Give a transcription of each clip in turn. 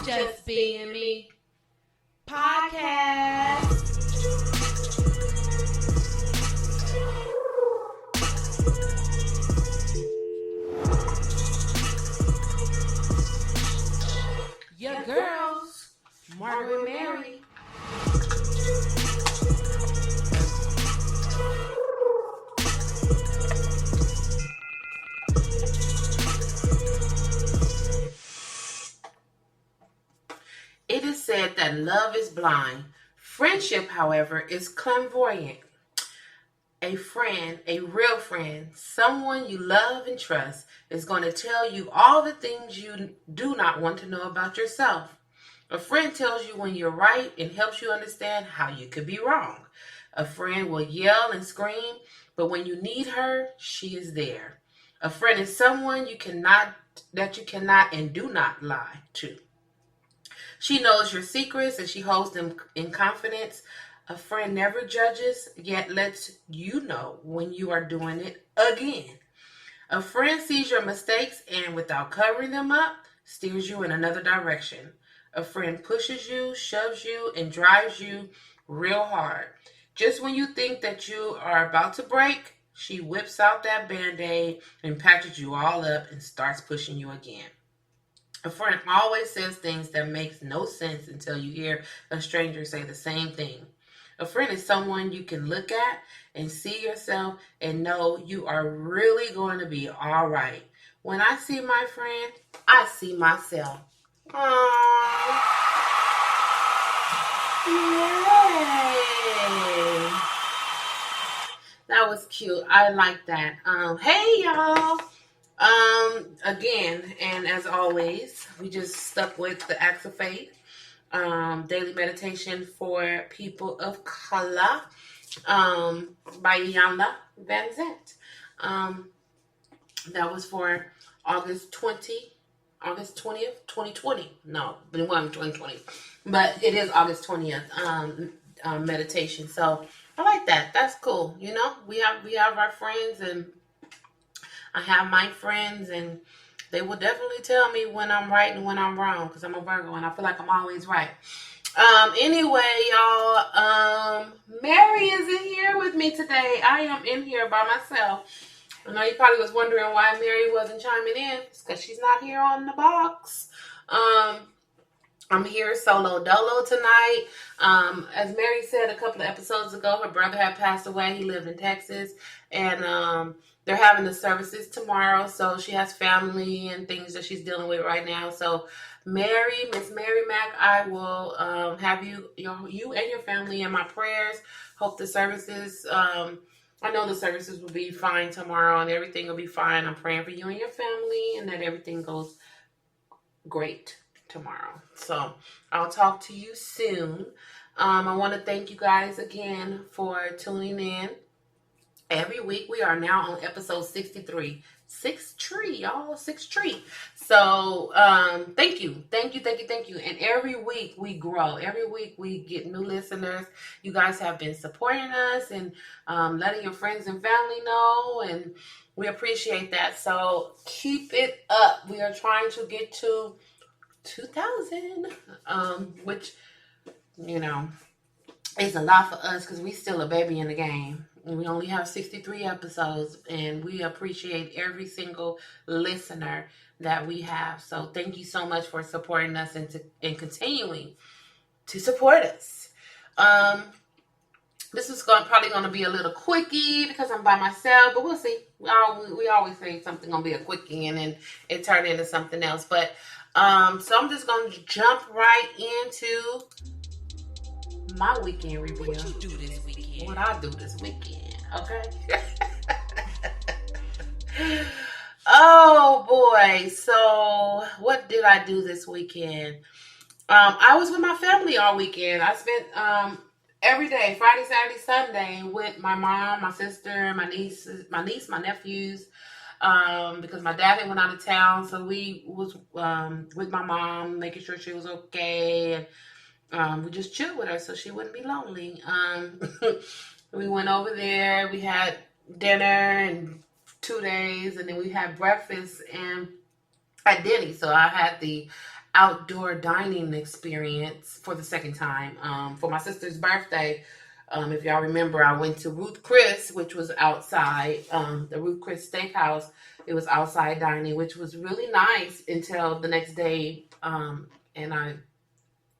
Just Being Me podcast. Your girls, Margot and Mary. It is said that love is blind. Friendship, however, is clairvoyant. A friend, a real friend, someone you love and trust, is going to tell you all the things you do not want to know about yourself. A friend tells you when you're right and helps you understand how you could be wrong. A friend will yell and scream, but when you need her, she is there. A friend is someone that you cannot and do not lie to. She knows your secrets and she holds them in confidence. A friend never judges, yet lets you know when you are doing it again. A friend sees your mistakes and, without covering them up, steers you in another direction. A friend pushes you, shoves you, and drives you real hard. Just when you think that you are about to break, she whips out that Band-Aid and patches you all up and starts pushing you again. A friend always says things that makes no sense until you hear a stranger say the same thing. A friend is someone you can look at and see yourself and know you are really going to be all right. When I see my friend, I see myself. Aww. Yay. That was cute. I like that. Hey, y'all. Again, and as always, we just stuck with the Acts of Faith, daily meditation for people of color, by Yanda Van Zant. That was for August 20th, 2020. No, but it wasn't 2020, but it is August 20th, meditation. So I like that. That's cool. You know, we have our friends, and I have my friends, and they will definitely tell me when I'm right and when I'm wrong, because I'm a Virgo and I feel like I'm always right. Anyway, y'all, Mary isn't here with me today. I am in here by myself. I know you probably was wondering why Mary wasn't chiming in. It's because she's not here on the box. I'm here solo dolo tonight. As Mary said a couple of episodes ago, her brother had passed away. He lived in Texas, and they're having the services tomorrow, so she has family and things that she's dealing with right now. So Miss Mary Mac, I will have you and your family in my prayers. Hope the services, I know the services will be fine tomorrow and everything will be fine. I'm praying for you and your family and that everything goes great tomorrow. So I'll talk to you soon. I want to thank you guys again for tuning in. Every week we are now on episode 63. 6 tree, y'all. 6 tree. So thank you. And every week we grow. Every week we get new listeners. You guys have been supporting us and letting your friends and family know, and we appreciate that. So keep it up. We are trying to get to 2,000, which, you know, is a lot for us because we still a baby in the game. We only have 63 episodes, and we appreciate every single listener that we have. So thank you so much for supporting us and continuing to support us. This is probably going to be a little quickie because I'm by myself, but we'll see. We always say something going to be a quickie, and then it turned into something else. But so I'm just going to jump right into my weekend review. What you do this weekend? What I do this weekend, okay? Oh boy, so what did I do this weekend? I was with my family all weekend. I spent every day, Friday, Saturday, Sunday, with my mom, my sister, my niece, my nephews, because my dad had went out of town, so we was with my mom, making sure she was okay, and we just chilled with her so she wouldn't be lonely. We went over there. We had dinner in 2 days, and then we had breakfast and at Denny's. So I had the outdoor dining experience for the second time. For my sister's birthday, if y'all remember, I went to Ruth Chris, which was outside, the Ruth Chris Steakhouse. It was outside dining, which was really nice until the next day. And I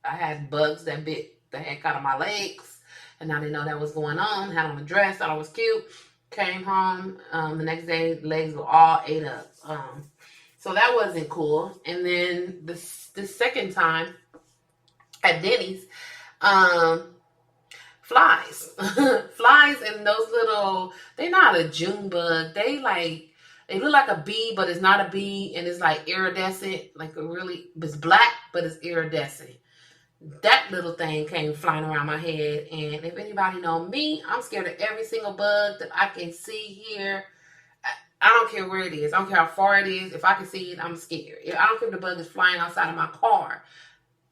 had bugs that bit the heck out of my legs, and I didn't know that was going on. Had on a dress, thought I was cute. Came home the next day, legs were all ate up. So that wasn't cool. And then the second time at Denny's, flies. Flies and those little, they're not a June bug. They look like a bee, but it's not a bee, and it's like iridescent, it's black, but it's iridescent. That little thing came flying around my head, and if anybody know me, I'm scared of every single bug that I can see here. I don't care where it is. I don't care how far it is. If I can see it, I'm scared. I don't care if the bug is flying outside of my car.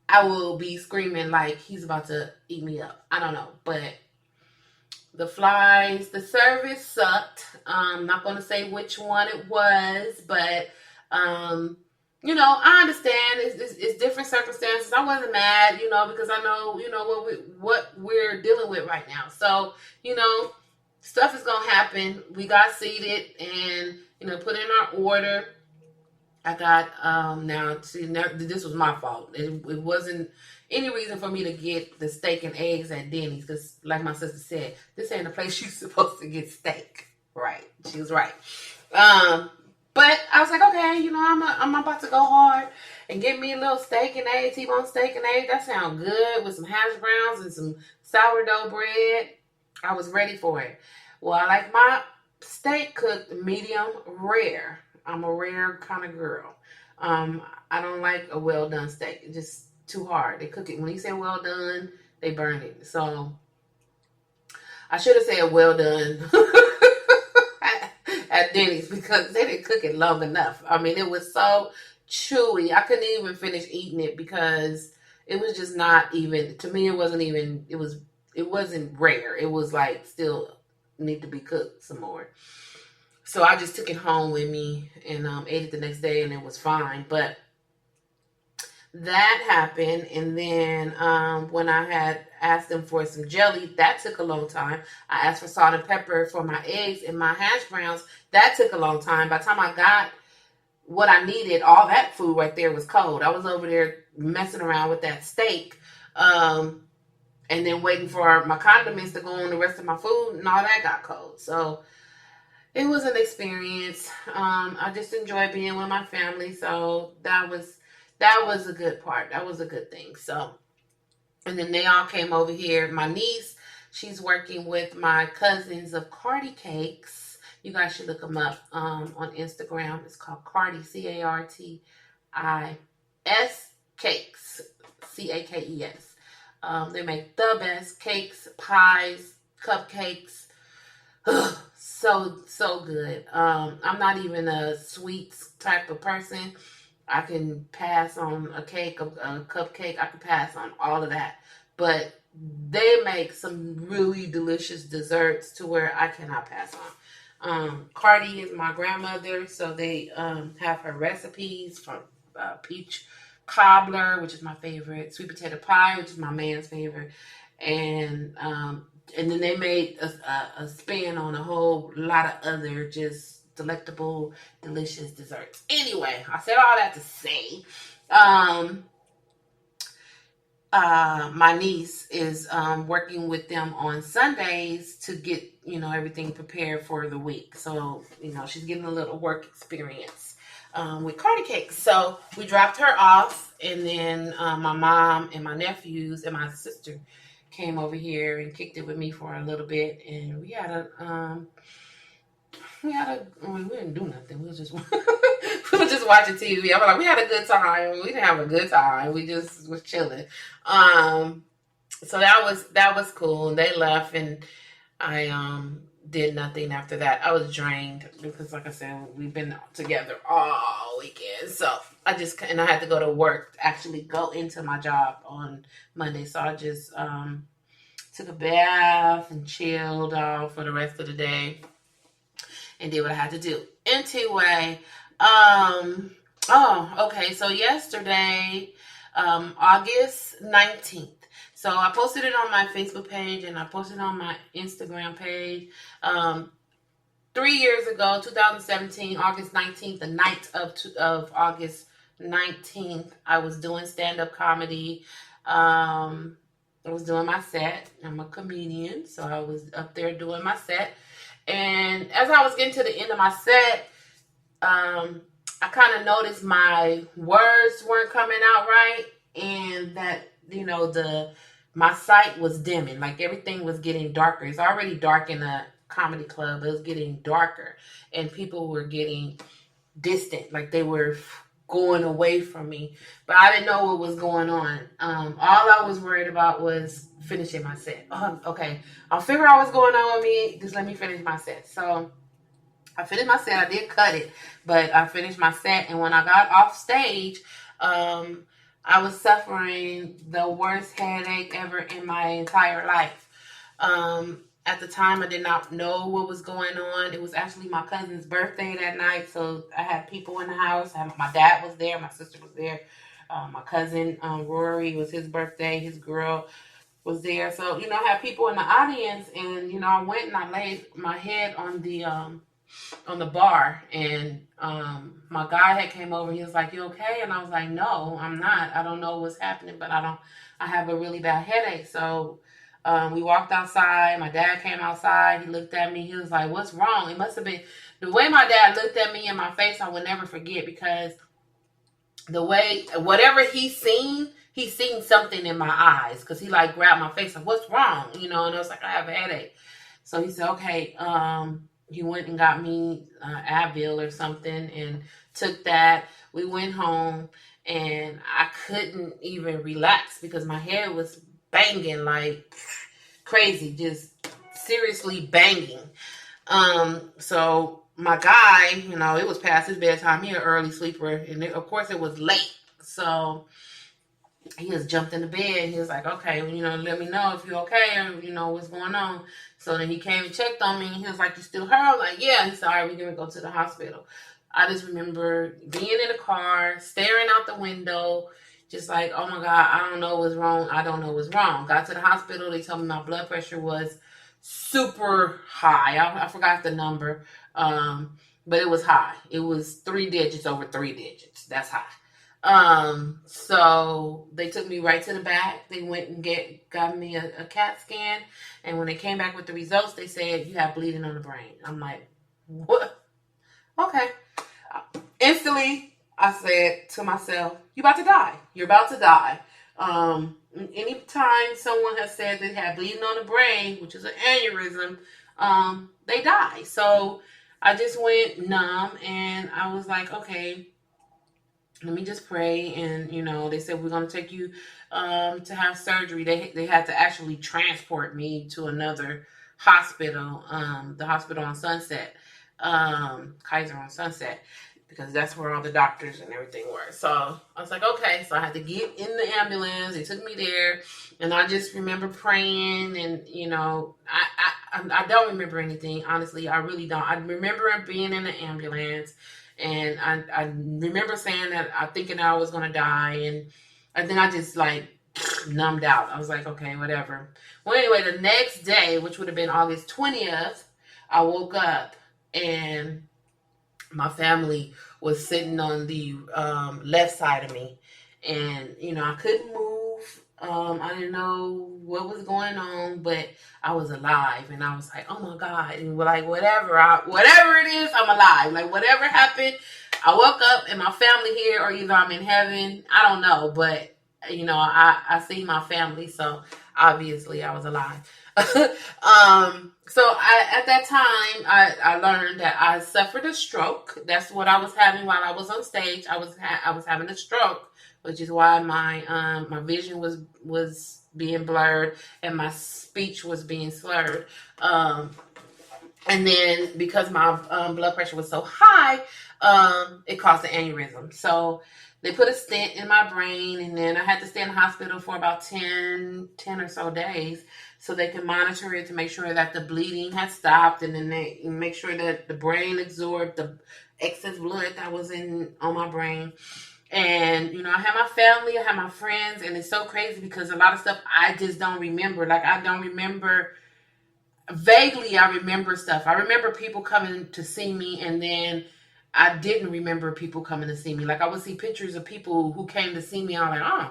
I will be screaming like he's about to eat me up. I don't know. But the flies, the service sucked. I'm not going to say which one it was, but, I understand it's different circumstances. I wasn't mad, because I know, what we're dealing with right now. So, stuff is going to happen. We got seated and, put in our order. I got, this was my fault. It wasn't any reason for me to get the steak and eggs at Denny's, because like my sister said, this ain't a place you're supposed to get steak. Right. She was right. But I was like, okay, I'm about to go hard and get me a little steak and egg, T-bone steak and egg. That sounds good with some hash browns and some sourdough bread. I was ready for it. Well, I like my steak cooked medium rare. I'm a rare kind of girl. I don't like a well done steak. It's just too hard. They cook it. When you say well done, they burn it. So I should have said well done at Denny's, because they didn't cook it long enough. I mean, it was so chewy. I couldn't even finish eating it because it was just not even, to me, it wasn't rare. It was like still need to be cooked some more. So I just took it home with me and ate it the next day, and it was fine. But that happened, and then when I had asked them for some jelly, that took a long time. I asked for salt and pepper for my eggs and my hash browns. That took a long time. By the time I got what I needed, all that food right there was cold. I was over there messing around with that steak, and then waiting for my condiments to go on the rest of my food, and all that got cold. So it was an experience. I just enjoy being with my family. So that was a good part. That was a good thing. So, and then they all came over here. My niece, she's working with my cousins of Cardi Cakes. You guys should look them up on Instagram. It's called Cardi, Cartis Cakes, Cakes. They make the best cakes, pies, cupcakes. So good. I'm not even a sweets type of person. I can pass on a cake, a cupcake. I can pass on all of that. But they make some really delicious desserts to where I cannot pass on. Cardi is my grandmother, so they have her recipes from peach cobbler, which is my favorite, sweet potato pie, which is my man's favorite, and then they made a spin on a whole lot of other just delectable, delicious desserts. Anyway, I said all that to say, my niece is working with them on Sundays to get, everything prepared for the week. So, she's getting a little work experience with Cardi Cakes. So we dropped her off, and then my mom and my nephews and my sister came over here and kicked it with me for a little bit, and we didn't do nothing. We were just watching TV. I was like, we had a good time. We didn't have a good time. We just was chilling. So that was cool. And they left, and I did nothing after that. I was drained because, like I said, we've been together all weekend. So I had to go to work, actually go into my job on Monday. So I just took a bath and chilled out for the rest of the day and did what I had to do. Anyway, Oh, okay. So yesterday, August 19th. So I posted it on my Facebook page and I posted it on my Instagram page. Um, 3 years ago, 2017, August 19th, the night of August 19th, I was doing stand-up comedy. I was doing my set. I'm a comedian, so I was up there doing my set. And as I was getting to the end of my set, I kind of noticed my words weren't coming out right, and that the my sight was dimming. Like everything was getting darker. It's already dark in a comedy club. It was getting darker, and people were getting distant. Like they were going away from me, but I didn't know what was going on. All I was worried about was finishing my set. Oh, okay, I'll figure out what's going on with me. Just let me finish my set. So I finished my set. I did cut it, but I finished my set. And when I got off stage, I was suffering the worst headache ever in my entire life. At the time, I did not know what was going on. It was actually my cousin's birthday that night, so I had people in the house. My dad was there. My sister was there. My cousin Rory, was his birthday. His girl was there. So, I had people in the audience, and, I went and I laid my head on the bar, and my guy had came over. He was like, "You okay?" And I was like, "No, I'm not. I don't know what's happening, but I have a really bad headache." So we walked outside. My dad came outside. He looked at me. He was like, "What's wrong?" It must have been the way my dad looked at me in my face. I will never forget, because the way, whatever he seen something in my eyes, because he like grabbed my face like, "What's wrong?" And I was like, "I have a headache." So he said, "Okay." He went and got me Advil or something and took that. We went home, and I couldn't even relax because my head was banging like crazy, just seriously banging. So my guy, it was past his bedtime. He an early sleeper, and of course it was late. So he just jumped in the bed. He was like, "Okay, let me know if you're okay, or what's going on." So then he came and checked on me. He was like, "You still hurt?" I'm like, "Yeah." He said, "All right, we're gonna go to the hospital." I just remember being in the car, staring out the window, just like, "Oh my God, I don't know what's wrong. I don't know what's wrong." Got to the hospital. They told me my blood pressure was super high. I forgot the number, but it was high. It was 3 digits over 3 digits. That's high. So they took me right to the back. They went and got me a CAT scan. And when they came back with the results, they said, "You have bleeding on the brain." I'm like, "What?" Okay. Instantly, I said to myself, "You about to die. You're about to die." Anytime someone has said they have bleeding on the brain, which is an aneurysm, they die. So I just went numb, and I was like, "Okay, let me just pray." And they said, "We're going to take you to have surgery." They had to actually transport me to another hospital, the hospital on Sunset, Kaiser on Sunset, because that's where all the doctors and everything were. So I was like, okay. So I had to get in the ambulance. They took me there, and I just remember praying, and I don't remember anything, honestly. I really don't. I remember being in the ambulance. And I remember saying that I thinking I was gonna die, and then I just like numbed out. I was like, okay, whatever. Well, anyway, the next day, which would have been August 20th, I woke up, and my family was sitting on the left side of me, and I couldn't move. I didn't know what was going on, but I was alive, and I was like, "Oh my God!" And like whatever it is, I'm alive. Like whatever happened, I woke up and my family here, or either I'm in heaven. I don't know, but I see my family, so obviously I was alive. So at that time, I learned that I suffered a stroke. That's what I was having while I was on stage. I was having a stroke, which is why my vision was being blurred and my speech was being slurred. And then because my blood pressure was so high, it caused an aneurysm. So they put a stent in my brain, and then I had to stay in the hospital for about 10 or so days so they can monitor it to make sure that the bleeding had stopped, and then they make sure that the brain absorbed excess blood that was on my brain. And, I have my family, I have my friends, and it's so crazy because a lot of stuff I just don't remember. Like, I don't remember, vaguely I remember stuff. I remember people coming to see me, and then I didn't remember people coming to see me. Like, I would see pictures of people who came to see me, I'm like, oh,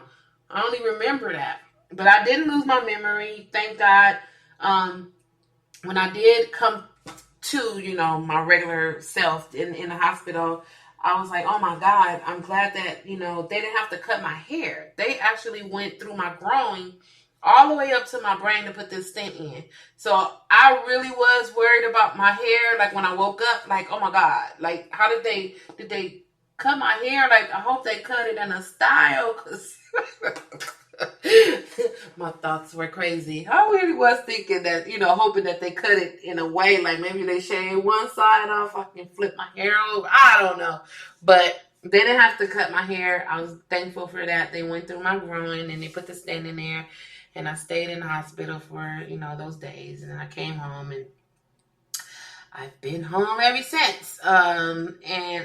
I don't even remember that. But I didn't lose my memory, thank God. When I did come to, my regular self in the hospital, I was like, oh my God, I'm glad that, they didn't have to cut my hair. They actually went through my groin all the way up to my brain to put this stent in. So I really was worried about my hair. Like when I woke up, like, oh my God, like how did they cut my hair? Like I hope they cut it in a style, because my thoughts were crazy. I really was thinking that, hoping that they cut it in a way, like maybe they shave one side off, I can flip my hair over. I don't know. But they didn't have to cut my hair. I was thankful for that. They went through my groin and they put the stent in there. And I stayed in the hospital for, those days. And then I came home, and I've been home ever since. And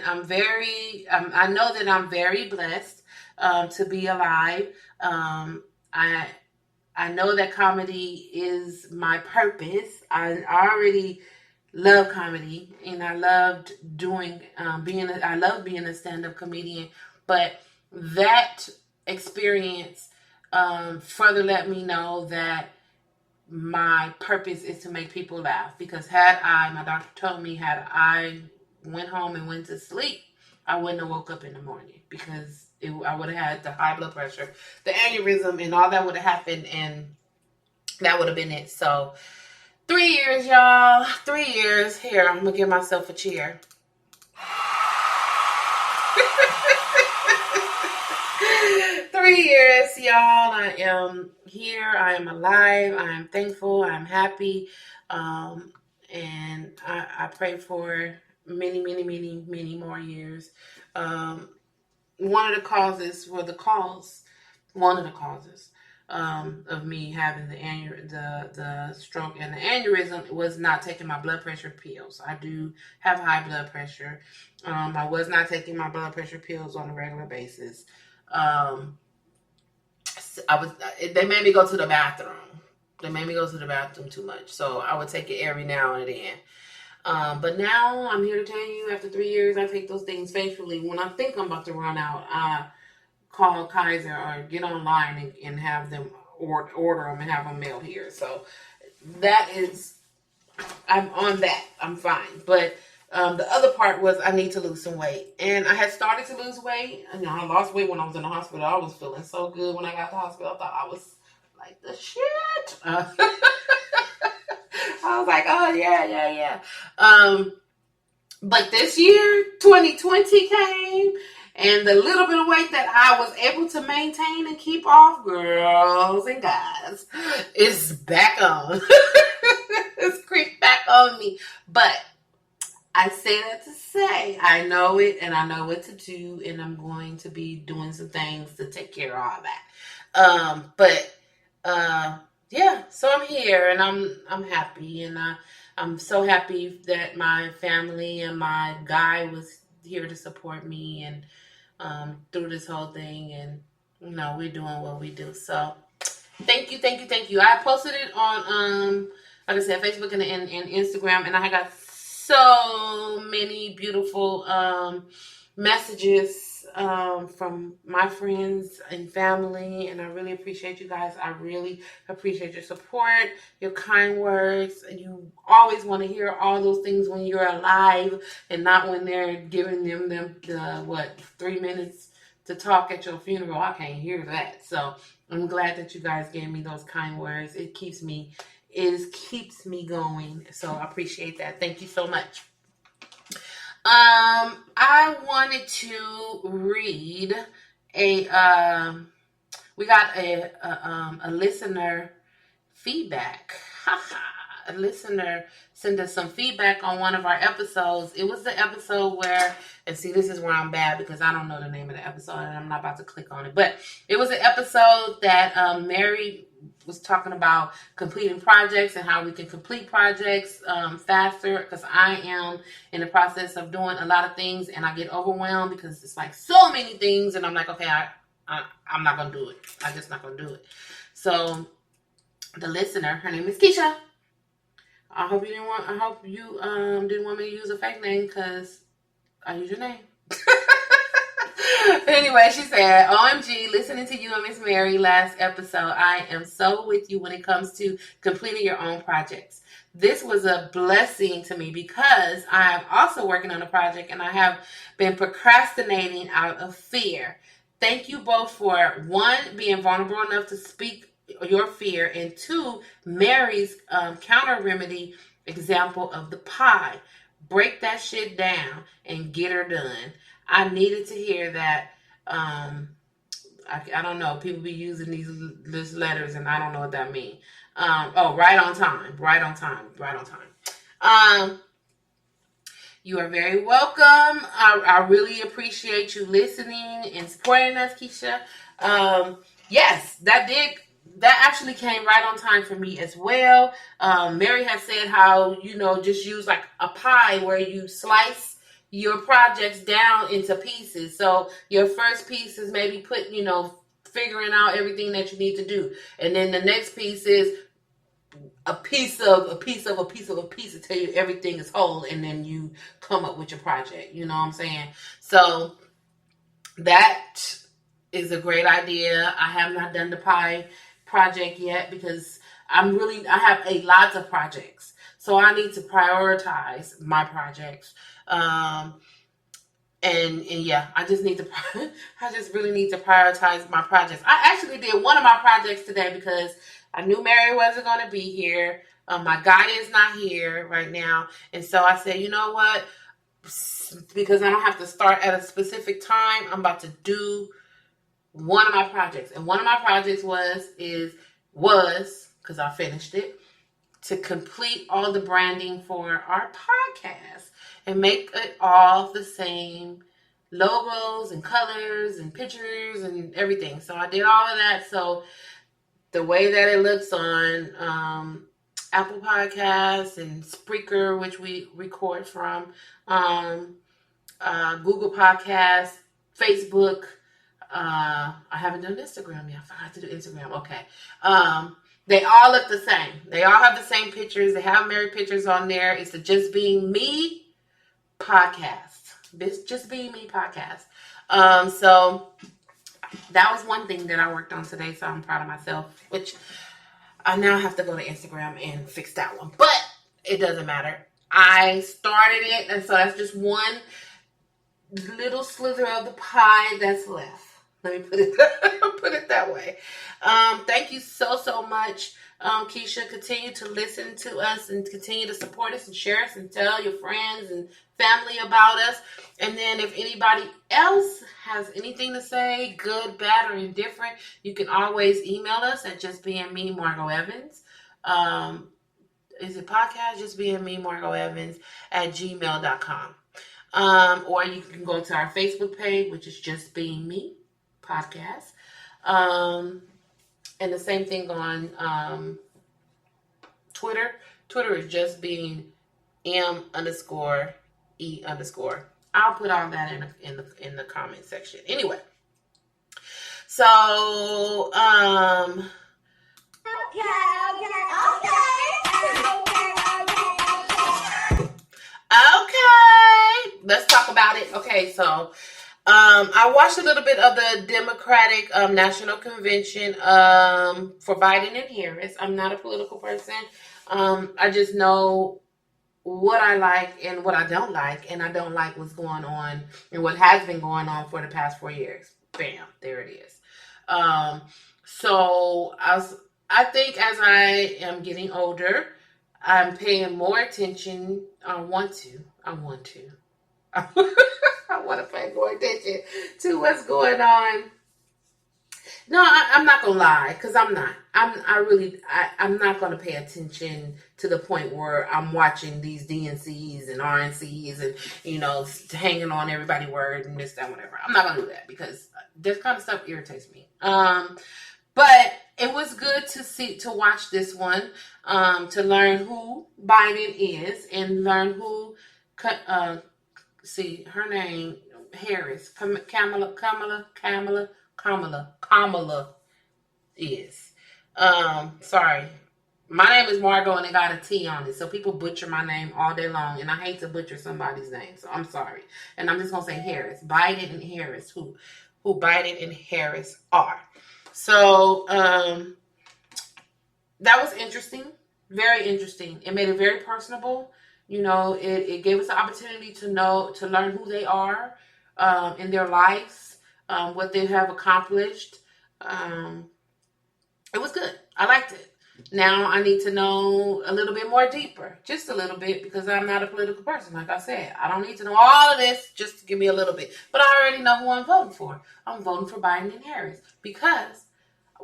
I know that I'm very blessed to be alive. I know that comedy is my purpose. I already love comedy, and I loved I love being a stand-up comedian. But that experience further let me know that my purpose is to make people laugh. Because my doctor told me, had I went home and went to sleep, I wouldn't have woke up in the morning, because I would have had the high blood pressure, the aneurysm, and all that would have happened, and that would have been it. So 3 years, y'all. 3 years. Here, I'm going to give myself a cheer. 3 years, y'all. I am here. I am alive. I am thankful. I am happy. And I pray for many, many, many, many more years. One of the causes of me having the stroke and the aneurysm was not taking my blood pressure pills. I do have high blood pressure. I was not taking my blood pressure pills on a regular basis. They made me go to the bathroom. They made me go to the bathroom too much. So I would take it every now and then. But now I'm here to tell you, after 3 years, I take those things faithfully. When I think I'm about to run out, I call Kaiser or get online and have them order them and have them mailed here. So I'm on that. I'm fine. But the other part was I need to lose some weight. And I had started to lose weight. I lost weight when I was in the hospital. I was feeling so good when I got to the hospital. I thought I was like the shit. I was like, oh, yeah. But this year, 2020 came, and the little bit of weight that I was able to maintain and keep off, girls and guys, is back on. It's creeped back on me. But I say that to say I know it, and I know what to do, and I'm going to be doing some things to take care of all that. Yeah, so I'm here, and I'm happy, and I'm so happy that my family and my guy was here to support me and through this whole thing, and we're doing what we do. So thank you. I posted it on like I said, Facebook and Instagram, and I got so many beautiful messages from my friends and family, and I really appreciate you guys. I really appreciate your support, your kind words. You always want to hear all those things when you're alive, and not when they're giving them the 3 minutes to talk at your funeral. I can't hear that. So I'm glad that you guys gave me those kind words. It keeps me going. So I appreciate that. Thank you so much. I wanted to read we got a listener feedback. A listener sent us some feedback on one of our episodes. It was the episode where, and see, this is where I'm bad because I don't know the name of the episode and I'm not about to click on it, but it was an episode that Mary was talking about completing projects and how we can complete projects faster, because I am in the process of doing a lot of things and I get overwhelmed because it's like so many things, and I'm like, okay, I'm not gonna do it. I'm just not gonna do it. So the listener, her name is Keisha. I hope you didn't want me to use a fake name, because I use your name. Anyway, she said, OMG, listening to you and Miss Mary last episode, I am so with you when it comes to completing your own projects. This was a blessing to me because I am also working on a project and I have been procrastinating out of fear. Thank you both for, one, being vulnerable enough to speak your fear, and two, Mary's counter remedy example of the pie. Break that shit down and get her done. I needed to hear that. I don't know. People be using these letters, and I don't know what that means. Right on time. Right on time. Right on time. You are very welcome. I really appreciate you listening and supporting us, Keisha. Yes, that actually came right on time for me as well. Mary has said how, just use like a pie where you slice your projects down into pieces. So your first piece is maybe figuring out everything that you need to do. And then the next piece is a piece of a piece to tell you everything is whole, and then you come up with your project. You know what I'm saying? So that is a great idea. I have not done the pie project yet because I have a lot of projects. So I need to prioritize my projects. And yeah, I just really need to prioritize my projects. I actually did one of my projects today because I knew Mary wasn't going to be here. My guy is not here right now. And so I said, you know what? Because I don't have to start at a specific time, I'm about to do one of my projects. And one of my projects was, because I finished it, to complete all the branding for our podcast and make it all the same logos and colors and pictures and everything. So I did all of that. So the way that it looks on Apple Podcasts and Spreaker, which we record from, Google Podcasts, Facebook. I haven't done Instagram yet. I forgot to do Instagram. Okay. They all look the same. They all have the same pictures. They have Mary pictures on there. It's the Just Being Me podcast. This Just Being Me podcast. So that was one thing that I worked on today. So I'm proud of myself, which I now have to go to Instagram and fix that one. But it doesn't matter. I started it. And so that's just one little slither of the pie that's left. Let me put it that way. Thank you so much, Keisha. Continue to listen to us and continue to support us and share us and tell your friends and family about us. And then if anybody else has anything to say, good, bad, or indifferent, you can always email us at justbeingme, Margot Evans. Is it podcast? Justbeingme, Margot Evans at gmail.com. Or you can go to our Facebook page, which is Just Being Me podcast. And the same thing on Twitter. Twitter is Just Being M_E_. I'll put all that in the comment section. Anyway, so Okay, let's talk about it. Okay, so I watched a little bit of the Democratic National Convention for Biden and Harris. I'm not a political person. I just know what I like and what I don't like, and I don't like what's going on and what has been going on for the past 4 years. Bam, there it is. So I think as I am getting older, I'm paying more attention. I want to. I want to pay more attention to what's going on. No, I'm not gonna lie, because I'm not. I'm not gonna pay attention to the point where I'm watching these DNCs and RNCs and hanging on everybody's word and this, that, whatever. I'm not gonna do that because this kind of stuff irritates me. But it was good to watch this one, to learn who Biden is and learn who, see her name, Harris, Kamala is. Sorry. My name is Margot and it got a T on it. So people butcher my name all day long. And I hate to butcher somebody's name. So I'm sorry. And I'm just going to say Harris. Biden and Harris. Who Biden and Harris are. So that was interesting. Very interesting. It made it very personable. It gave us the opportunity to learn who they are in their lives, what they have accomplished. It was good. I liked it. Now I need to know a little bit more deeper, just a little bit, because I'm not a political person. Like I said, I don't need to know all of this, just to give me a little bit. But I already know who I'm voting for. I'm voting for Biden and Harris because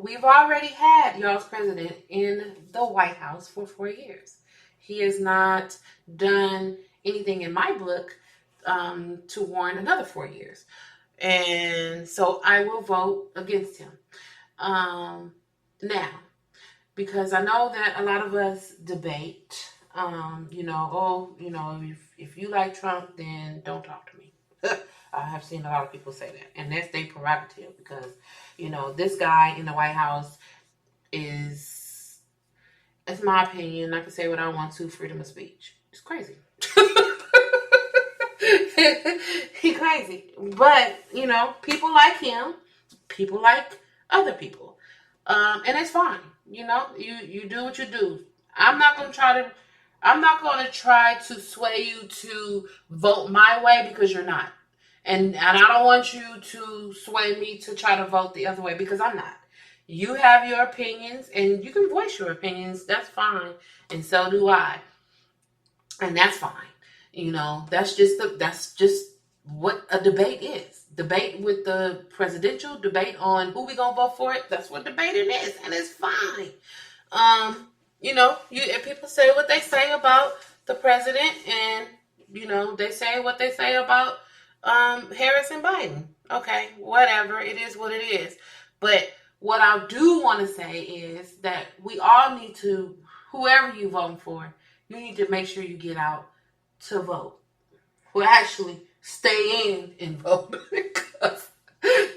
we've already had y'all's president in the White House for 4 years. He has not done anything in my book to warrant another 4 years. And so I will vote against him. Now, because I know that a lot of us debate, if you like Trump, then don't talk to me. I have seen a lot of people say that. And that's their prerogative because, this guy in the White House is, it's my opinion, I can say what I want to, freedom of speech. It's crazy. He's crazy. But, people like him, people like other people. And it's fine. You do what you do. I'm not going to try to sway you to vote my way because you're not. And I don't want you to sway me to try to vote the other way because I'm not. You have your opinions and you can voice your opinions. That's fine. And so do I. And that's fine. That's just what a debate is. Debate with the presidential, debate on who we gonna vote for it. That's what debating is, and it's fine. If people say what they say about the president, and they say what they say about Harris and Biden. Okay, whatever. It is what it is. But what I do want to say is that we all need to, whoever you vote for, you need to make sure you get out to vote. Well, actually, stay in and vote because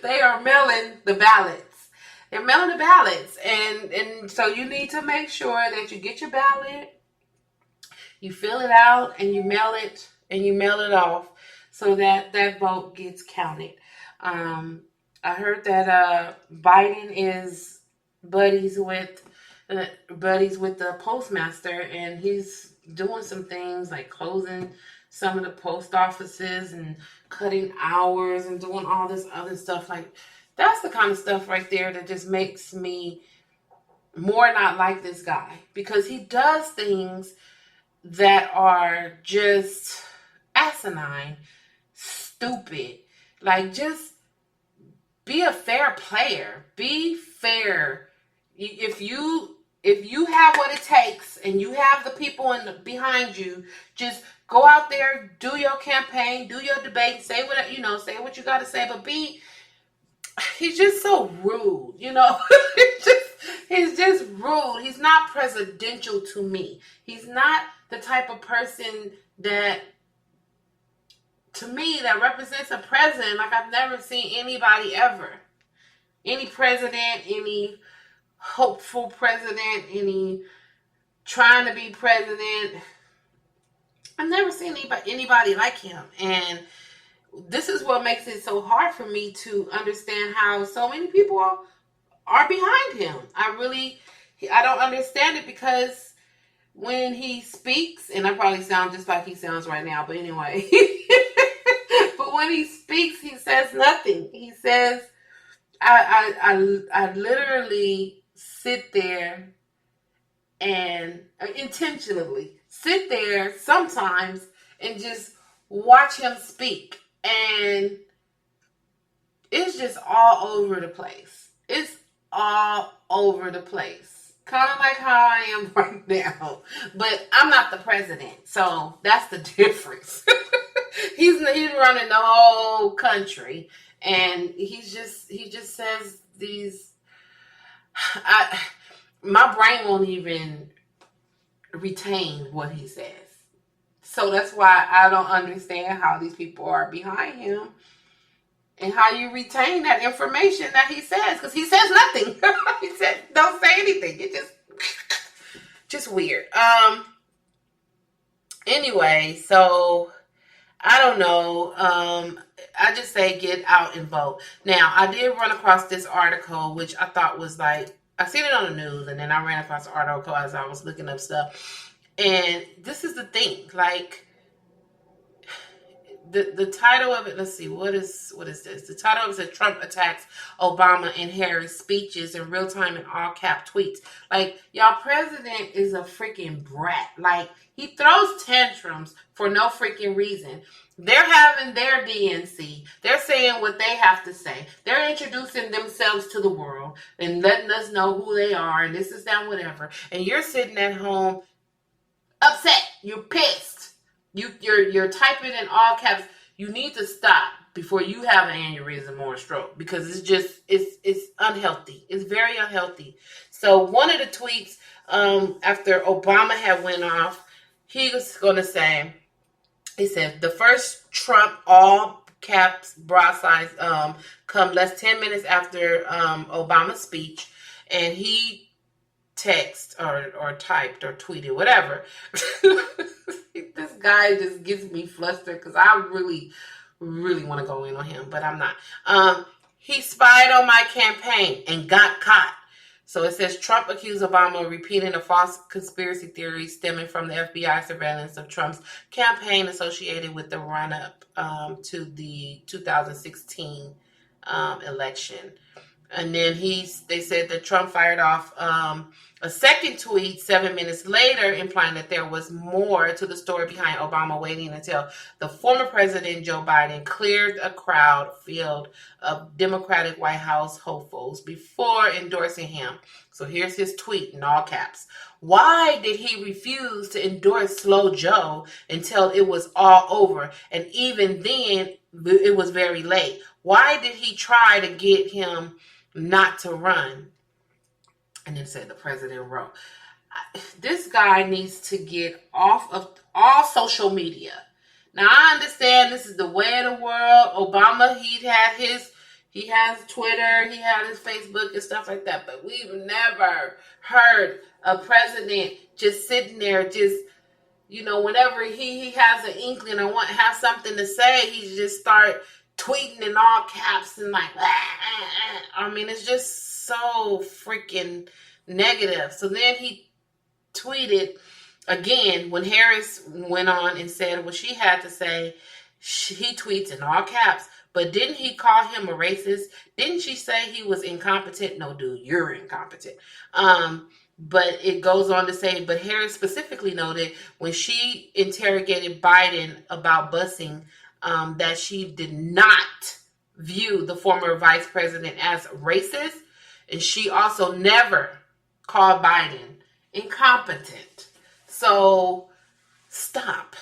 they are mailing the ballots. They're mailing the ballots. And so you need to make sure that you get your ballot, you fill it out, and you mail it off so that that vote gets counted. I heard that Biden is buddies with the postmaster, and he's doing some things like closing some of the post offices and cutting hours and doing all this other stuff. Like, that's the kind of stuff right there that just makes me more not like this guy, because he does things that are just asinine, stupid. Like, just be a fair player. Be fair. If you have what it takes and you have the people behind you, just go out there, do your campaign, do your debate, say what you got to say. But he's just so rude, he's just rude. He's not presidential to me. He's not the type of person that, to me, that represents a president like I've never seen anybody ever. Any president, any hopeful president, any trying to be president. I've never seen anybody like him. And this is what makes it so hard for me to understand how so many people are behind him. I don't understand it, because when he speaks, and I probably sound just like he sounds right now, but anyway, but when he speaks, he says nothing. He says, I literally sit there and intentionally sit there sometimes and just watch him speak, and it's just all over the place. It's all over the place. Kind of like how I am right now. But I'm not the president, so that's the difference. He's running the whole country, and he just says these, my brain won't even retain what he says. So that's why I don't understand how these people are behind him and how you retain that information that he says, because he says nothing. He said, don't say anything. It just weird. Anyway, so I don't know. I just say get out and vote. Now, I did run across this article, which I thought was like, I seen it on the news, and then I ran across the article as I was looking up stuff. And this is the thing, like, the title of it, let's see, what is this? The title of it says Trump attacks Obama and Harris speeches in real time in all cap tweets. Like, y'all president is a freaking brat. Like, he throws tantrums for no freaking reason. They're having their DNC. They're saying what they have to say. They're introducing themselves to the world and letting us know who they are and this is that, whatever. And you're sitting at home upset. You're pissed. You're typing in all caps. You need to stop before you have an aneurysm or a stroke, because it's unhealthy. It's very unhealthy. So one of the tweets after Obama had went off, he was going to say, he said, the first Trump all caps broadside come less 10 minutes after Obama's speech, and he text or typed or tweeted, whatever. This guy just gets me flustered because I really, really want to go in on him, but I'm not. He spied on my campaign and got caught. So it says Trump accused Obama of repeating a false conspiracy theory stemming from the FBI surveillance of Trump's campaign associated with the run-up to the 2016 election. And then they said that Trump fired off a second tweet 7 minutes later, implying that there was more to the story behind Obama waiting until the former president, Joe Biden, cleared a crowd filled of Democratic White House hopefuls before endorsing him. So here's his tweet in all caps. Why did he refuse to endorse Slow Joe until it was all over? And even then, it was very late. Why did he try to get him not to run? And then said the president wrote, this guy needs to get off of all social media. Now, I understand this is the way of the world. Obama, he has Twitter, he had his Facebook and stuff like that. But we've never heard a president just sitting there, just, you know, whenever he has an inkling or have something to say, he just start tweeting in all caps and like, I mean, it's just so freaking negative. So then he tweeted again when Harris went on and said what she had to say. He tweets in all caps, but didn't he call him a racist? Didn't she say he was incompetent? No, dude, you're incompetent. But it goes on to say, but Harris specifically noted when she interrogated Biden about busing, that she did not view the former vice president as racist. And she also never called Biden incompetent. So stop.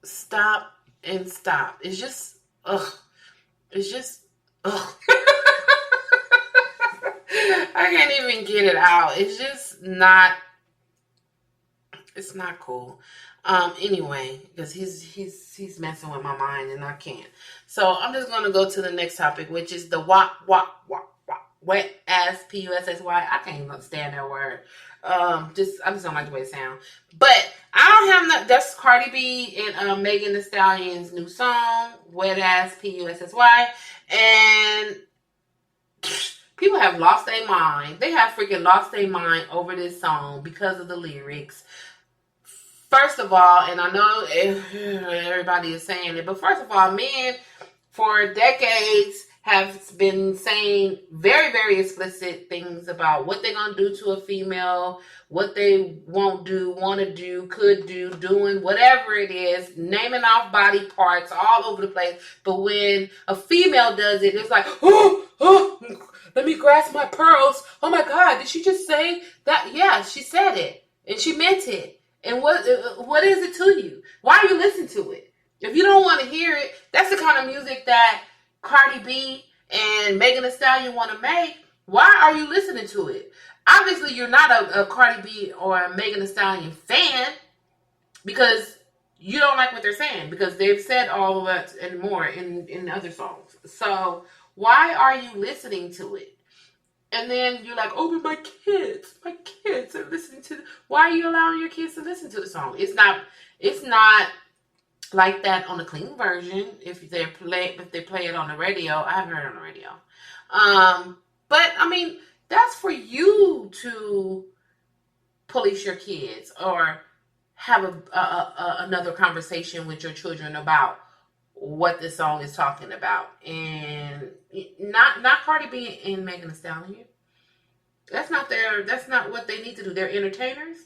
Stop and stop. It's just, ugh. It's just, ugh. I can't even get it out. It's just not, it's not cool. Anyway, because he's messing with my mind and I can't. So I'm just going to go to the next topic, which is the wet ass pussy. I can't even stand that word. I just don't like the way it sounds. But I don't have that's Cardi B and Megan Thee Stallion's new song, wet ass pussy, and people have lost their mind. They have freaking lost their mind over this song because of the lyrics. First of all, and I know everybody is saying it, but first of all, men for decades have been saying very, very explicit things about what they're going to do to a female, what they won't do, want to do, could do, doing, whatever it is, naming off body parts all over the place. But when a female does it, it's like, oh, let me grasp my pearls. Oh my God, did she just say that? Yeah, she said it and she meant it. And what is it to you? Why are you listening to it? If you don't want to hear it, that's the kind of music that Cardi B and Megan Thee Stallion want to make. Why are you listening to it? Obviously, you're not a Cardi B or a Megan Thee Stallion fan because you don't like what they're saying, because they've said all of that and more in other songs. So why are you listening to it? And then you're like, oh, but my kids are listening to. Why are you allowing your kids to listen to the song? It's not like that on the clean version. If they play it on the radio, I haven't heard it on the radio. But I mean, that's for you to police your kids or have another conversation with your children about what this song is talking about, and not Cardi B and Megan Thee Stallion. That's not what they need to do. They're entertainers.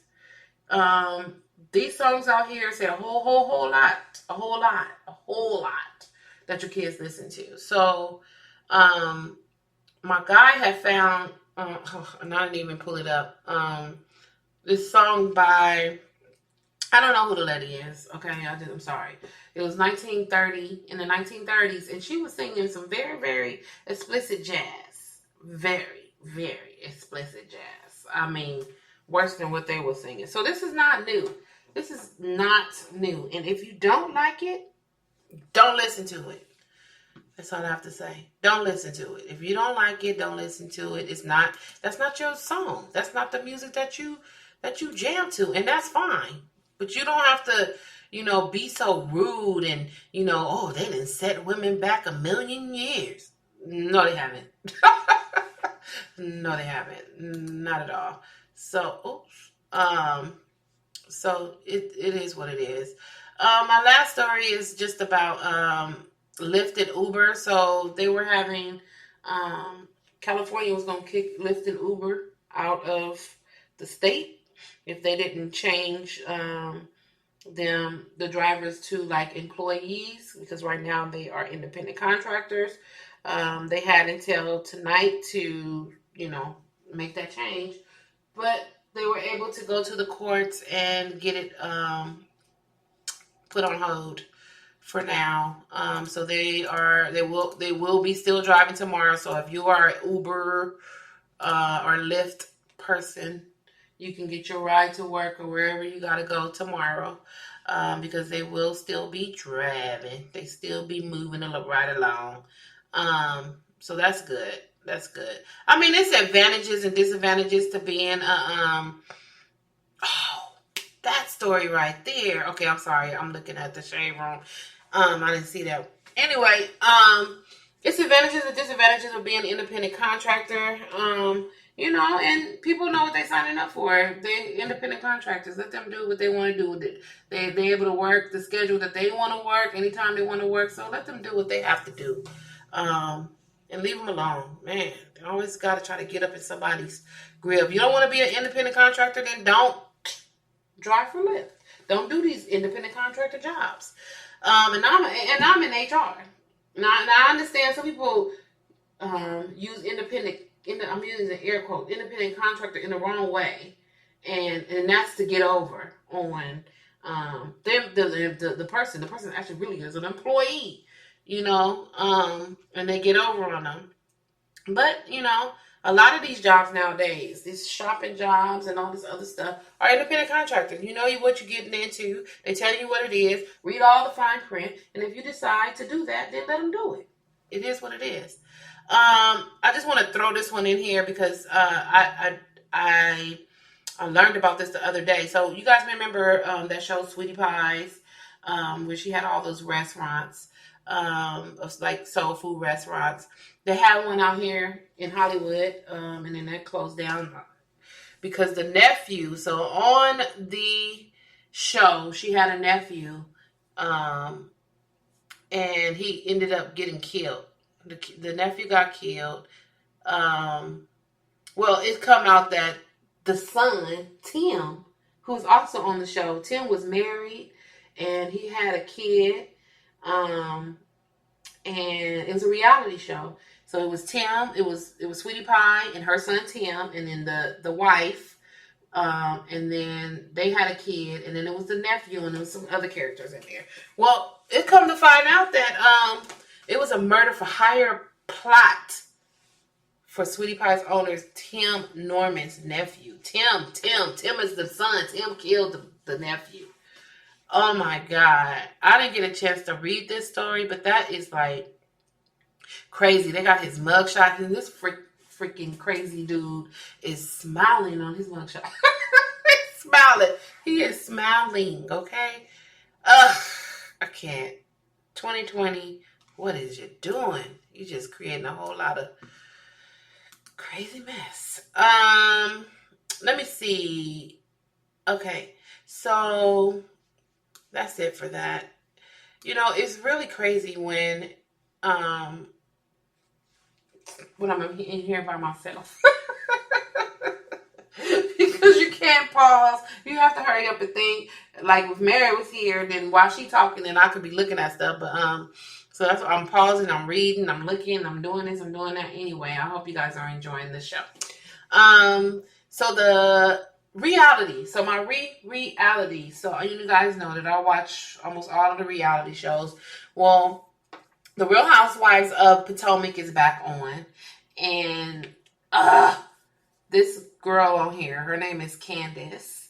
These songs out here say a whole lot that your kids listen to. So, my guy had found, and I didn't even pull it up. This song by, I don't know who the lady is. Okay, I'm sorry. It was 1930, in the 1930s, and she was singing some very, very explicit jazz. Very, very explicit jazz. I mean, worse than what they were singing. So this is not new. This is not new. And if you don't like it, don't listen to it. That's all I have to say. Don't listen to it. If you don't like it, don't listen to it. That's not your song. That's not the music that you jam to, and that's fine. But you don't have to, be so rude and, oh, they didn't set women back 1,000,000 years. No, they haven't. No, they haven't. Not at all. So, so it is what it is. My last story is just about Lyft and Uber. So they were having, California was going to kick Lyft and Uber out of the state if they didn't change the drivers to like employees, because right now they are independent contractors. They had until tonight to make that change, but they were able to go to the courts and get it put on hold for now. So they will be still driving tomorrow. So if you are an Uber or Lyft person, you can get your ride to work or wherever you got to go tomorrow, because they will still be driving. They still be moving right along. So that's good. That's good. I mean, there's advantages and disadvantages to being that story right there. Okay, I'm sorry. I'm looking at the shade room. I didn't see that. Anyway, it's advantages and disadvantages of being an independent contractor. And people know what they're signing up for. They're independent contractors. Let them do what they want to do with it. They're able to work the schedule that they want to work anytime they want to work. So let them do what they have to do. And leave them alone. Man, they always got to try to get up in somebody's grill. If you don't want to be an independent contractor, then don't drive for Lyft. Don't do these independent contractor jobs. And I'm in HR. Now I understand some people use independent. I'm using air quote independent contractor in the wrong way, and that's to get over on the person. The person actually really is an employee, and they get over on them. But a lot of these jobs nowadays, these shopping jobs and all this other stuff, are independent contractors. You know what you're getting into. They tell you what it is. Read all the fine print, and if you decide to do that, then let them do it. It is what it is. I just want to throw this one in here because I learned about this the other day. So you guys remember that show Sweetie Pies, where she had all those restaurants, like soul food restaurants. They had one out here in Hollywood, and then that closed down because the nephew. So on the show, she had a nephew, and he ended up getting killed. The nephew got killed. Well, it come out that the son, Tim, who's also on the show, Tim was married and he had a kid. And it was a reality show. So it was Tim, it was Sweetie Pie and her son Tim, and then the wife, and then they had a kid, and then it was the nephew, and there was some other characters in there. Well, it come to find out that it was a murder for hire plot for Sweetie Pie's owners, Tim Norman's nephew. Tim is the son. Tim killed the nephew. Oh my God. I didn't get a chance to read this story, but that is like crazy. They got his mugshot, and this freaking crazy dude is smiling on his mugshot. He's smiling. He is smiling, okay? Ugh, I can't. 2020, what is you doing? You just creating a whole lot of crazy mess. Let me see. Okay, so that's it for that. You know, it's really crazy when I'm in here by myself. Because you can't pause. You have to hurry up and think. Like if Mary was here, then while she talking, then I could be looking at stuff. But so that's why I'm pausing, I'm reading, I'm looking, I'm doing this, I'm doing that. Anyway, I hope you guys are enjoying the show. So the reality. So my reality. So you guys know that I watch almost all of the reality shows. Well, the Real Housewives of Potomac is back on, and this girl on here, her name is Candace,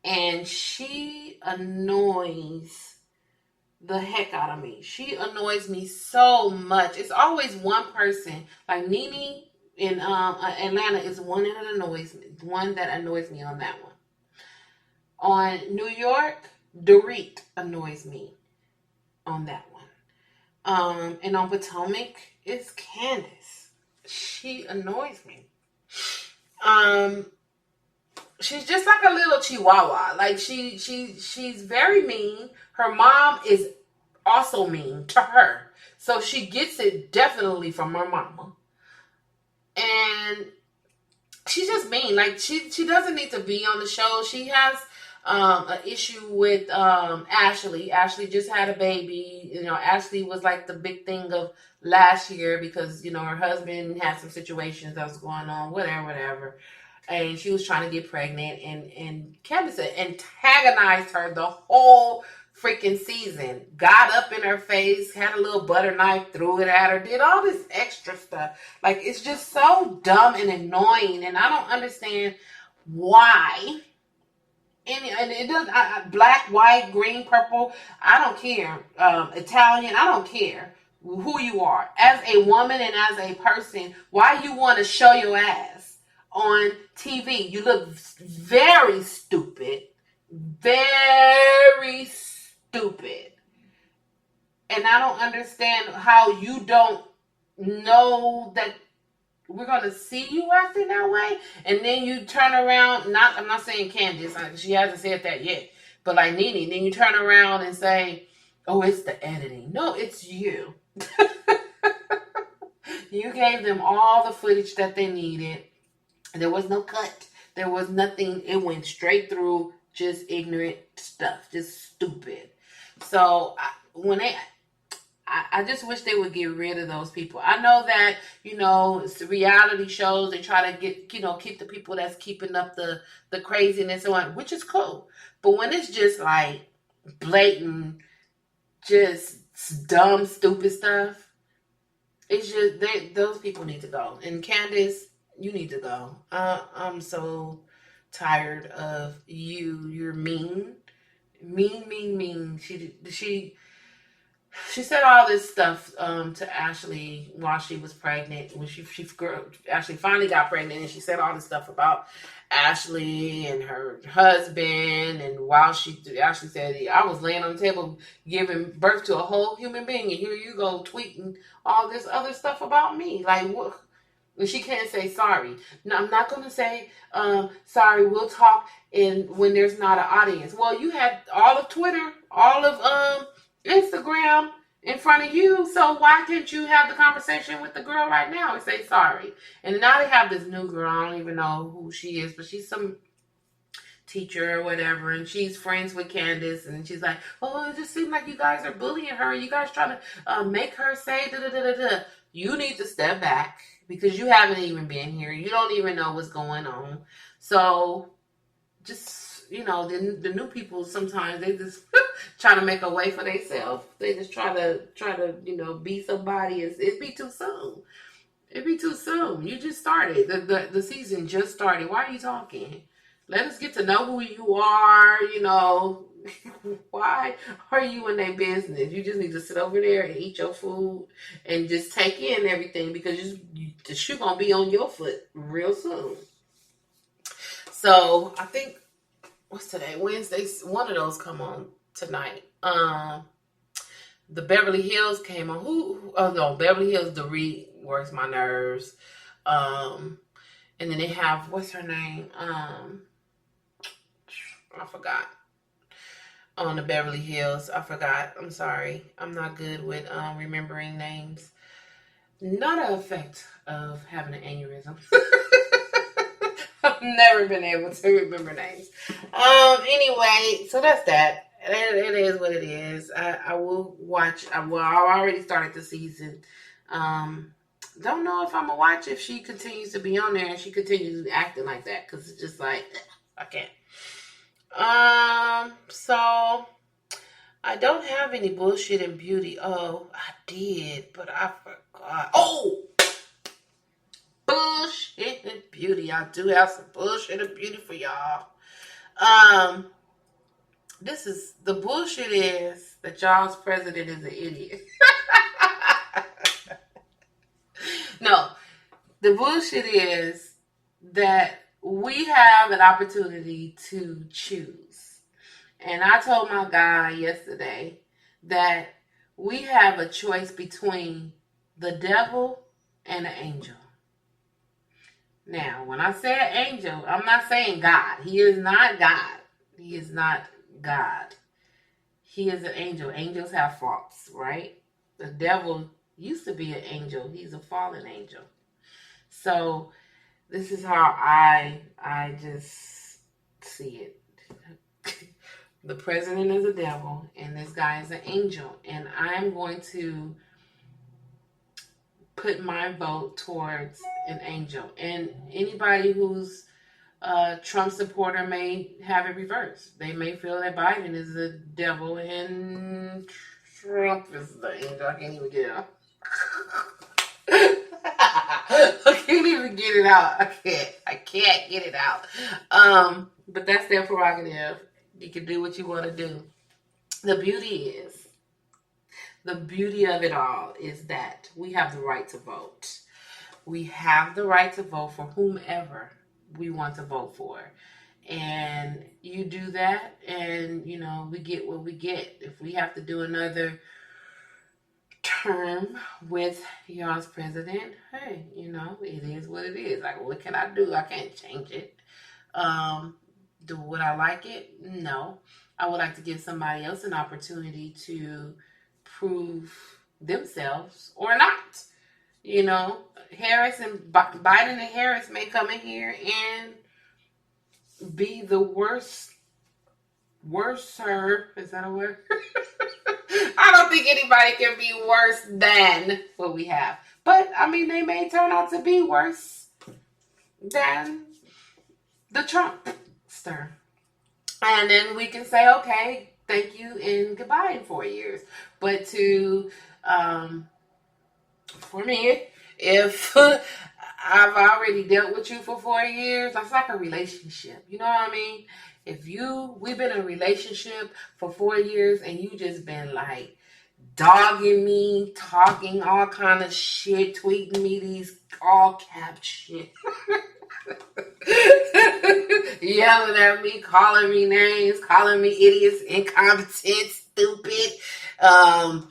and she annoys the heck out of me. She annoys me so much. It's always one person. Like Nene in Atlanta is one that annoys me on that one. On New York, Dorit annoys me on that one. And on Potomac, it's Candace. She annoys me. She's just like a little chihuahua. Like she's very mean. Her mom is also mean to her. So she gets it definitely from her mama. And she's just mean. Like she doesn't need to be on the show. She has an issue with Ashley. Ashley just had a baby. You know, Ashley was like the big thing of last year because, you know, her husband had some situations that was going on, whatever. And she was trying to get pregnant, and Candace antagonized her the whole freaking season. Got up in her face, had a little butter knife, threw it at her, did all this extra stuff. Like, it's just so dumb and annoying, and I don't understand why. And it doesn't, black, white, green, purple, I don't care. Italian, I don't care who you are. As a woman and as a person, why you want to show your ass on TV? You look very stupid. Very stupid. And I don't understand how you don't know that we're going to see you acting that way. And then you turn around. I'm not saying Candace. She hasn't said that yet. But like Nene, then you turn around and say, oh, it's the editing. No, it's you. You gave them all the footage that they needed. There was no cut. There was nothing. It went straight through, just ignorant stuff, just stupid. So I just wish they would get rid of those people. I know that, you know, it's reality shows. They try to get, you know, keep the people that's keeping up the craziness and what, which is cool. But when it's just like blatant, just dumb, stupid stuff, it's just those people need to go. And Candace, you need to go. I'm so tired of you. You're mean. Mean. She said all this stuff to Ashley while she was pregnant. When Ashley finally got pregnant, and she said all this stuff about Ashley and her husband. And while Ashley said, I was laying on the table giving birth to a whole human being, and here you go tweeting all this other stuff about me. Like, what? And she can't say sorry. No, I'm not going to say sorry. We'll talk when there's not an audience. Well, you had all of Twitter, all of Instagram in front of you. So why can't you have the conversation with the girl right now and say sorry? And now they have this new girl. I don't even know who she is, but she's some teacher or whatever, and she's friends with Candace, and she's like, oh, it just seems like you guys are bullying her. You guys trying to make her say da-da-da-da-da. You need to step back because you haven't even been here. You don't even know what's going on. So just, you know, the new people, sometimes they just trying to make a way for themselves. They just try to, you know, be somebody. It'd be too soon. It'd be too soon. You just started. The season just started. Why are you talking? Let us get to know who you are, Why are you in their business? You just need to sit over there and eat your food and just take in everything because the shoe gonna be on your foot real soon. So I think what's today? Wednesday. One of those come on tonight. The Beverly Hills came on. Oh no, Beverly Hills. The works my nerves. And then they have what's her name? I forgot. On the Beverly Hills, I forgot. I'm sorry. I'm not good with remembering names. Not an effect of having an aneurysm. I've never been able to remember names. Anyway, so that's that. It is what it is. I will watch. I already started the season. Don't know if I'm gonna watch if she continues to be on there and she continues acting like that because it's just like I can't. So I don't have any bullshit and beauty. Oh, I did, but I forgot. Oh, bullshit and beauty. I do have some bullshit and beauty for y'all. This is the bullshit is that y'all's president is an idiot. No, the bullshit is that we have an opportunity to choose. And I told my guy yesterday that we have a choice between the devil and an angel. Now, when I say an angel, I'm not saying God. He is not God. He is not God. He is an angel. Angels have faults, right? The devil used to be an angel. He's a fallen angel. So this is how I just see it. The president is a devil and this guy is an angel. And I'm going to put my vote towards an angel. And anybody who's a Trump supporter may have it reversed. They may feel that Biden is the devil and Trump is the angel. I can't even get it out. I can't even get it out. I can't get it out. But that's their prerogative. You can do what you want to do. The beauty of it all is that we have the right to vote. We have the right to vote for whomever we want to vote for. And you do that and, we get what we get. If we have to do another term with y'all's president, hey, it is what it is. Like, what can I do? I can't change it. Would I like it? No. I would like to give somebody else an opportunity to prove themselves or not. Harris and Biden and Harris may come in here and be the worser. Is that a word? I don't think anybody can be worse than what we have. But, they may turn out to be worse than the Trumpster. And then we can say, okay, thank you and goodbye in 4 years. But for me, if I've already dealt with you for 4 years, that's like a relationship. You know what I mean? We've been in a relationship for 4 years and you just been like dogging me, talking all kind of shit, tweeting me these all cap shit. Yelling at me, calling me names, calling me idiots, incompetent, stupid, all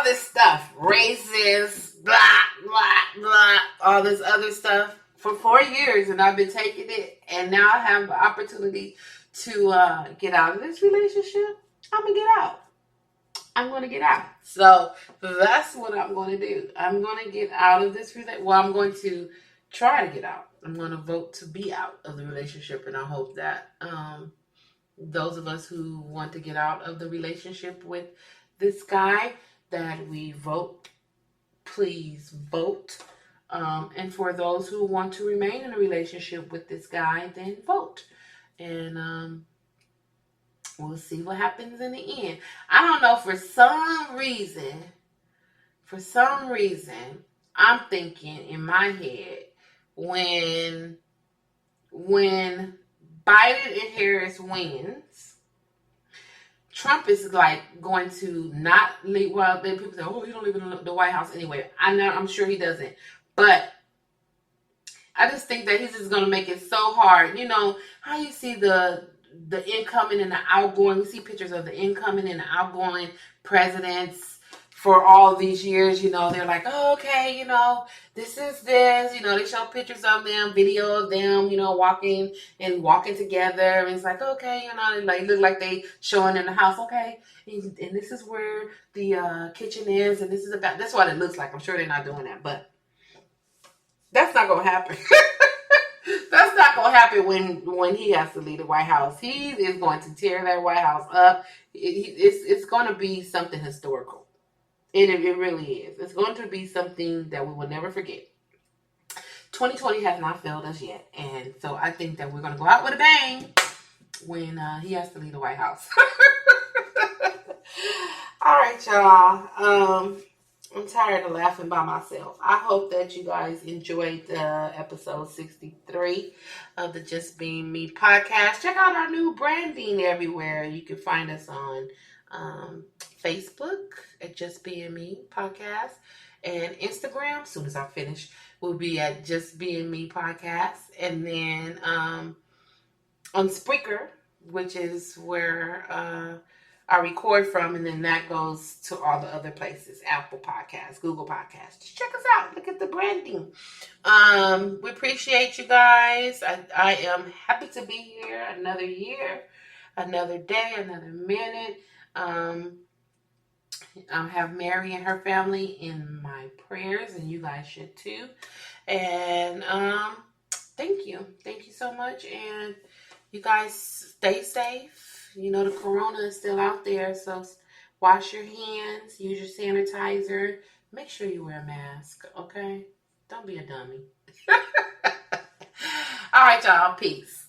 this stuff, racist, blah, blah, blah, all this other stuff for 4 years, and I've been taking it, and now I have the opportunity to get out of this relationship. I'm going to get out. So that's what I'm going to do. I'm going to get out of this relationship. Well, I'm going to try to get out. I'm going to vote to be out of the relationship, and I hope that those of us who want to get out of the relationship with this guy, that we vote. Please vote. And for those who want to remain in a relationship with this guy, then vote. And we'll see what happens in the end. I don't know, for some reason, I'm thinking in my head when Biden and Harris wins, Trump is like going to not leave. Well, then people say, "Oh, he don't live in the White House anyway." I'm sure he doesn't, but I just think that he's just going to make it so hard. You know how you see the incoming and the outgoing. You see pictures of the incoming and the outgoing presidents for all these years. You know, they're like, oh, okay, you know, this is this. You know, they show pictures of them, video of them, you know, walking together. And it's like, okay, you know, they like look like they showing in the house. Okay, and this is where the kitchen is, and this is about. That's what it looks like. I'm sure they're not doing that, but that's not gonna happen. That's not gonna happen when he has to leave the White House. He is going to tear that White House up. It's going to be something historical. It really is. It's going to be something that we will never forget. 2020 has not failed us yet, and so I think that we're going to go out with a bang when he has to leave the White House. All right, y'all. I'm tired of laughing by myself. I hope that you guys enjoyed episode 63 of the Just Being Me podcast. Check out our new branding everywhere. You can find us on Facebook at Just Being Me podcast, and Instagram, as soon as I finish, will be at Just Being Me podcast. And then on Spreaker, which is where I record from, and then that goes to all the other places, Apple Podcasts, Google Podcasts. Just check us out. Look at the branding. We appreciate you guys. I am happy to be here another year, another day, another minute. I have Mary and her family in my prayers, and you guys should too. And thank you. Thank you so much. And you guys stay safe. You know, the corona is still out there, so wash your hands, use your sanitizer, make sure you wear a mask, okay? Don't be a dummy. All right, y'all. Peace.